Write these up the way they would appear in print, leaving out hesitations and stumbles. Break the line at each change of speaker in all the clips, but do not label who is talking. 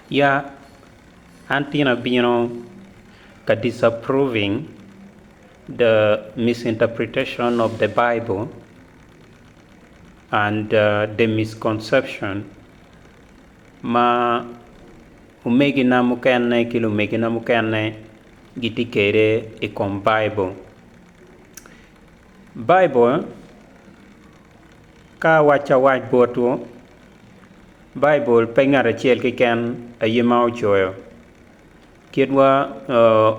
Ya antina bino ka disapproving the misinterpretation of the Bible and the misconception ma umegi na mukene kilo umegi na mukene gitikere ikon Bible ka wacha wach botu Bible pengara chiel kiken ayima ochoyo kidwa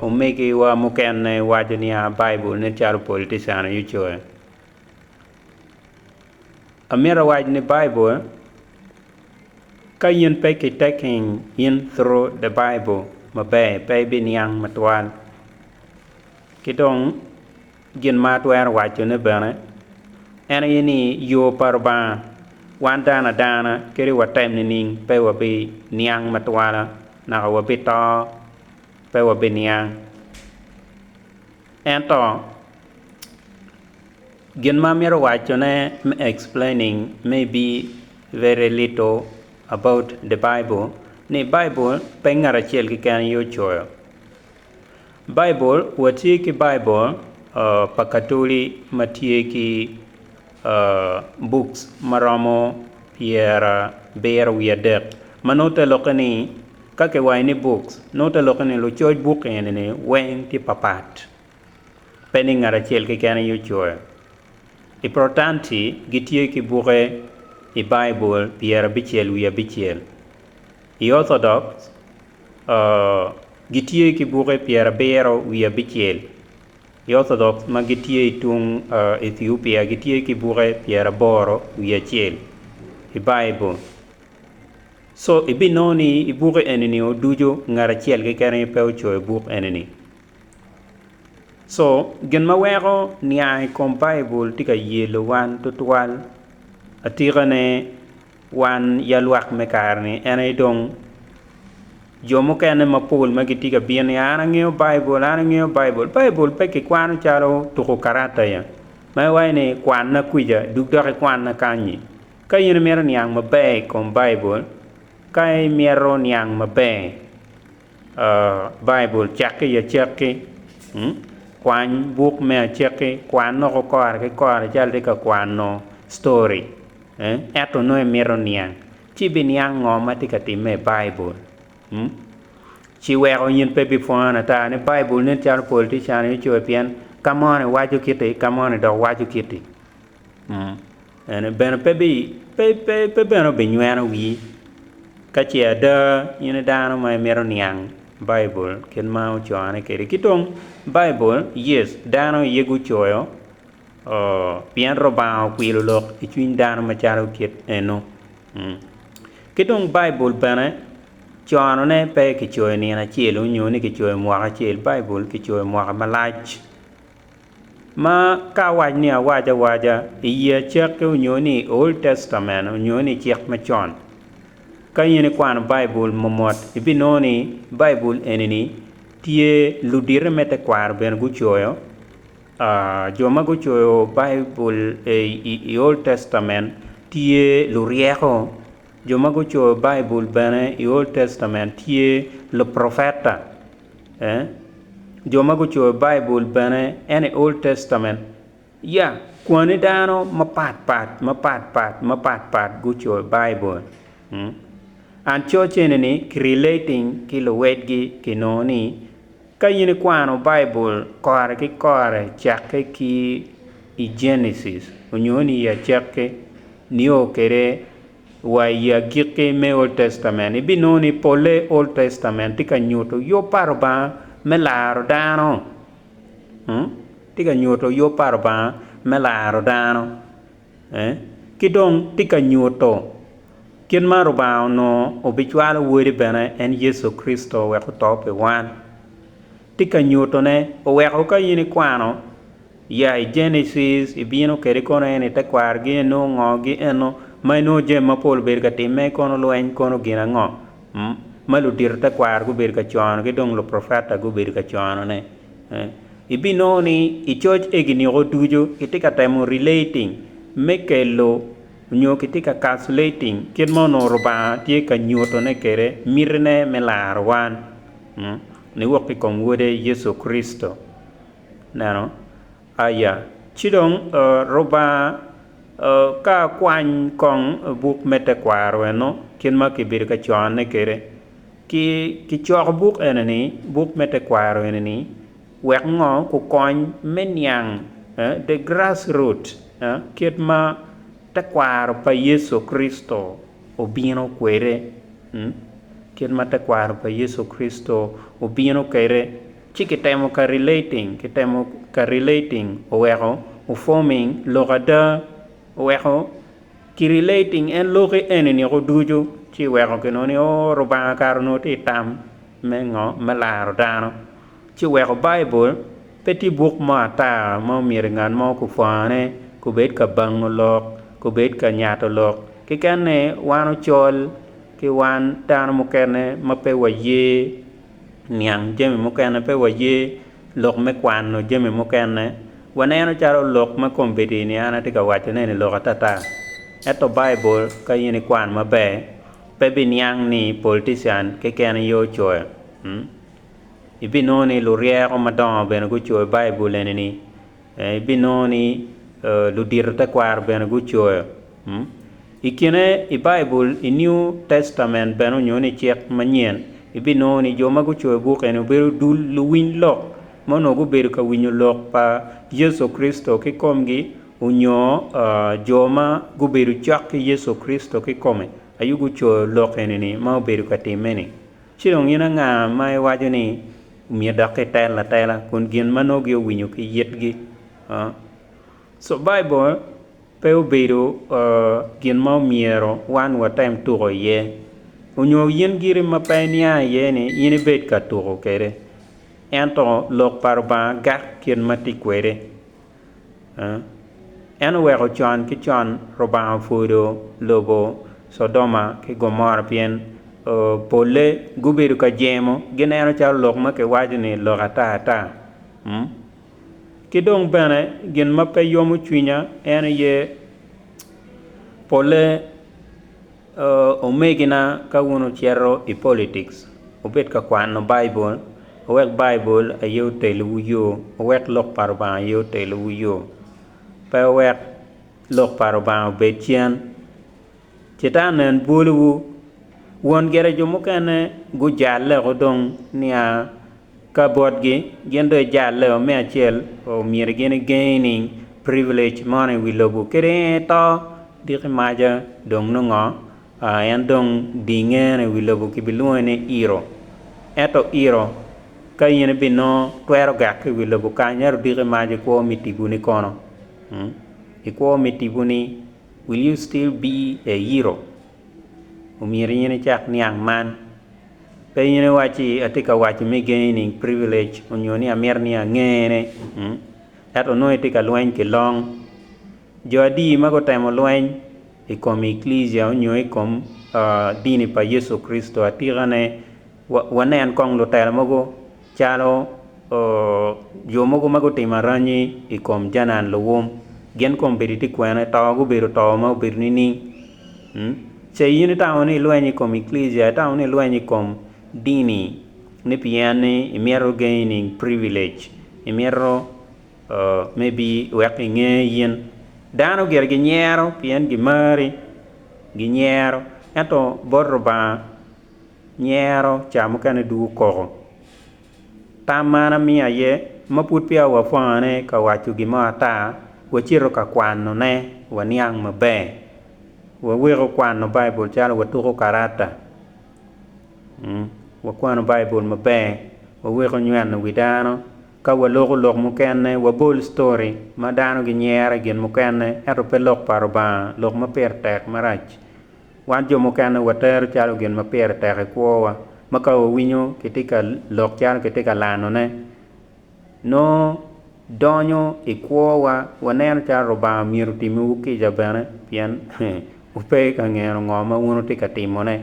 umegi wa mukene wajnia Bible ne charo politician yuchoyo amira wajni Bible ka yin peki taking in through the Bible mabe baby niang matwan kidong gin matwer wacho ne bane ena yini yo parba wan dana kiri wa time ni ning pe wa bi niang matwala na wa bi to pe wa bi niang ento gin ma miro wacho ne explaining maybe very little about the Bible ni Bible pengara chiel ki kan yo choyo Bible wati ki Bible pakatuli matie ki books maramo piera bear wiadek manote lokani kake waini books note lokani lo choy book ene wen ti papat peningara chiel ki kan yo choyo importanti gitie ki buke i Bible piera bichiel wiya bichiel i Orthodox gitie ki buke piera bero wiya bichiel i Orthodox ma gitie i tung Ethiopia gitie ki buke piera boro wiya chiel i Bible so ibi noni i buke eneni o dujo ngara chiel ki keren peo cho i buke eneni so gen ma wego niai kon Bible tika yelo wan tutual atigane wan yalwak mekarni ene dong jomo kene mapol magitika bien ana ngeo Bible peke kwano charo tuko karata ya ma waine kwan na kuja dugdore kwan na kanyi kayin mero niang mabe kon Bible kay mero niang mabe Bible chakke ya chakke kwan book me chakke kwan no ko kor jalde ka kwan no story eto no mero niang chibi niang ngoma tika time Bible chi wego yin pe before na ta ne Bible ne char politician yu cho pian come on waju kiti come on do waju kiti and ben pe ben be nywana wi ka che da yin da no mai mero niang Bible ken ma o cho ane ke kitong Bible yes dano yegu choyo pian roba kwilo lok ichuin dano macharo kit eno kitong Bible bana choano ne pe ki choy ni na chelo nyoni ki choy mwa chel Bible ki choy mwa malach ma ka waj ni waja ye chek nyoni Old Testament nyoni chek ma chon ka yene kwan Bible momot ibinoni Bible eneni tie ludire mete kwar ben gu choyo joma gu choyo Bible e Old Testament tie lurieko joma gu choyo Bible bene e Old Testament tie le profeta joma gu choyo Bible bene ene Old Testament ya kwani dano mapat pat gu choyo Bible and church eneni relating ki lo wedgi ki noni kayini kwano Bible kore chakke ki i Genesis unyoni ya chakke niyo kere wa ya gike me Old Testament ibi noni pole Old Testament tika nyoto yo parba melaro dano tika nyoto yo parba melaro dano kidong tika nyoto kin maru bao no obichwalo wori bene en Yesu Kristo weko tope wan tika nyoto ne o weko ka yini kwano ya Genesis ibino kere kono ene te kwar gi no ngogi eno mai no je mapol ber ka time kono loen kono gina ngo malu dir te kwar gu ber ka chon gi dong lo profeta gu ber ka chon ne ibino ni I church egini go dujo itika temo relating mekelo nyo kitika calculating kit mo no roba tie ka nyoto ne kere mirne melar wan ni woki kom wode Yesu Kristo nano aya chidong roba ka kwany kong buk mete kwaro no kin ma ki bir ka chon ne kere ki chok buk enani buk mete kwaro enani wek ngo ku kony menyang the grassroots kit ma te kwaro pa Yesu Kristo obino kwere kit ma te kwaro pa Yesu Kristo obino kere chi kitemo ka relating oweko o forming logada oweko ki relating en logi eneni ko dujo chi weko kinoni o roba karno ti tam mengo melaro dano chi weko Bible peti book ma ta mo miringan mo ku fane ku bet ka bangolok ku bet ka nyatolok ki kane wano chol ki wan dano mo kene ma pe waye niang jemi mo kene pe waye lok me kwano jemi mo kene waneno charo lok ma kombedi ni ana tika wacho ne ni lok tata eto Bible ka yini kwan ma be pe bi niang ni politician ke kene yo choy ibinoni lu riero madon bene gu choy Bible ni ibinoni lu dirta kwar bene gu choy ikine i Bible i New Testament bene nyoni chek manyen ibinoni joma gu choy bu kene beru dul lu win lok mono gu beru ka winyo lok pa Yesu Kristo ki komgi unyo joma gu beru chak ki Yesu Kristo ki kome ayugu choy lok enini ma beru ka timeni chirong ina nga mai wajo ni mi dake tela kun gin manogi winyo ki yetgi so Bible pe obedo gin ma miero wan wa time tugo ye unyo yin giri ma pe nia ye ni yini bet ka tugo kere ento lok parba gak kin mati kwere en weko chon ki chon roba fudo lobo Sodoma ki Gomora pien pole gubiru ka jemo ginero cha lok ma ke wajini lok ata kidong bene gin ma pe yomu chwinya en ye pole omegina ka wono chero i politics obet ka kwan no Bible owek Bible ayo telu yo owek lok parba ayo telu yo pe owek lok parba obet chien chitanen bulu won gere jomo kane gu jalle godong nia kabodgi gendo jalle o me achel o mier gene gaining privilege money we lobu kere to dikmaja dong nongo en dong dingene we lobu kibiluene iro eto iro kayene bino twero gak we lobu kanyaru dikmaja ko mitibuni kono iko mitibuni will you still be a hero umiri yene chak niang man pe yene wachi atika wachi me gaining privilege unyoni amer ni ngene eto no etika lwen ke long jodi mago temo lwen e kom ecclesia unyoi kom dini pa Yesu Kristo atigane wanen kong lo tel mogo chalo yo mogo mago timaranyi e kom janan lo wom gen kom beriti kwene tawago beru tawama beru ni se yini tawni lwenyi kom ecclesia tawni lwenyi kom dini ni piani imiero gaining privilege imiero maybe working yin dano ger ginyero pien gimari ginyero eto borba nyero chamu kane du ko tamana mia ye maput pia wa fane ka wachu gimata wachiro ka kwano ne waniang mabe wawero kwano Bible chalo watuko karata wakwano Bible mabe wawero nyano widano ka walogo lok mukene wabol story madano ginyera gen mukene eto pe lok parba lok maper tek marach wan jo mukene water chalo gen maper tek kwowa maka winyo ketika lok chalo ketika lano ne no donyo ikwowa waneno cha roba miru timu ki jabane pien upe ka ngero ngoma wono tika timone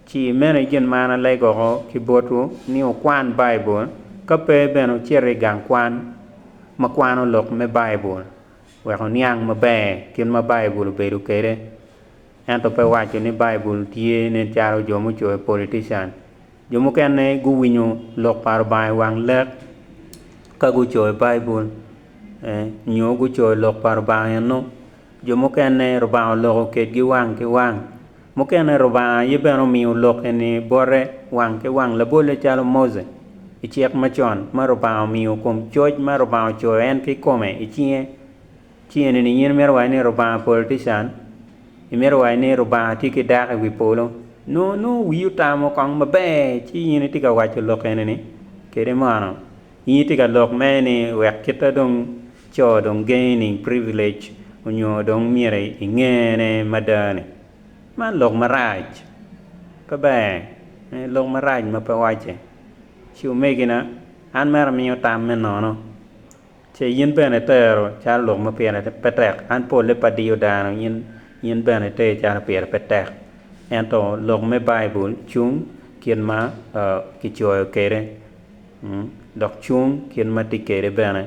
chi mene gen mana lego ki botu ni o kwan Bible ka pe beno chere gang kwan makwano lok me Bible weko niang maber kin ma Bible bedo kede ento pe wacho ni Bible tie ne charo jomo choe politician jomo kene guwinyo lok par bai wang lek ka gu choe Bible nyo gu choe lok par bai no jomo kene roba lok ke gi wang ke wang mo kene roba ye beno mi lok ni bore wang ke wang la bole chalo Mose ichiek machon ma roba mi kom choj ma roba choe en ke kome ichie chien ni yin merwa ni roba politician imerwa ni roba tiki dake wi polo no wiu tamo kong mabe chi yin tika wacho lok en ni kede mano yin tika lok me ni wek kita dong cho dong gaining privilege unyo dong mire ingene madane man lok maraj ka be lok maraj ma pa wache chiu megina an mer mi tam me no che yin bene tero cha lok ma pene petek an pole padio dano yin bene te cha pere petek ento lok me Bible chung kien ma ki choyo kere dok chung kien ma ti kere bene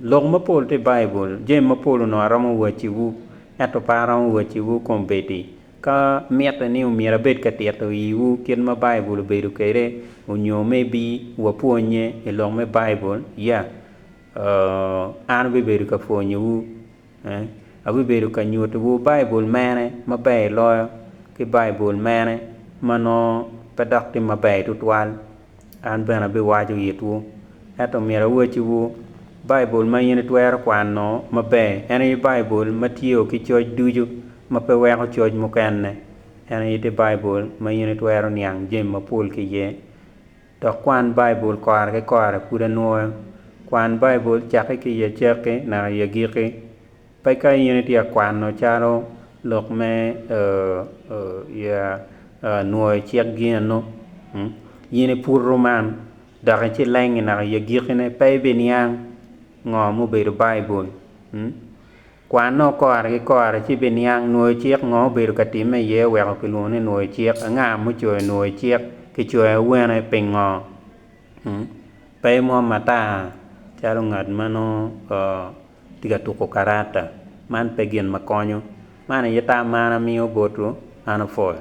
lok ma pol te Bible jem ma polo no aramo wachi wu eto paramo wachi wu kompeti ka mieta ni umira bet ka tieto wu kien ma Bible bedu kere unyo maybe wapuonye e lok me Bible ya an bi bedu ka fonye wu abi bedu ka nyuto wu Bible mene ma bay lo ki Bible mene mano pedakti ma bay tutwal an bena bi waju yitu eto mira wachi wu Bible ma yin twer kwan no ma bay ene Bible ma tiyo ki choj duju ma pe weko choj mo kenne ene ite Bible ma yin twer niang jem ma pul ki ye to kwan Bible kwar ke kwar pura no kwan Bible chake ki ye chake na ye giki pai ka yin tia kwan no charo lok me ya no chek gien no yin pur roman da ke lang na ye giki ne pai be niang ngò mu be Bible kwan no kwar chi be niang no chek ngò be ka ti me ye we ko lu ne no chek nga mu choe no chek ki choe we na pe ngò pai mo mata chalo ngat mano tiga tuko karata man pegien makonyo mana yeta mana mio botro ana foil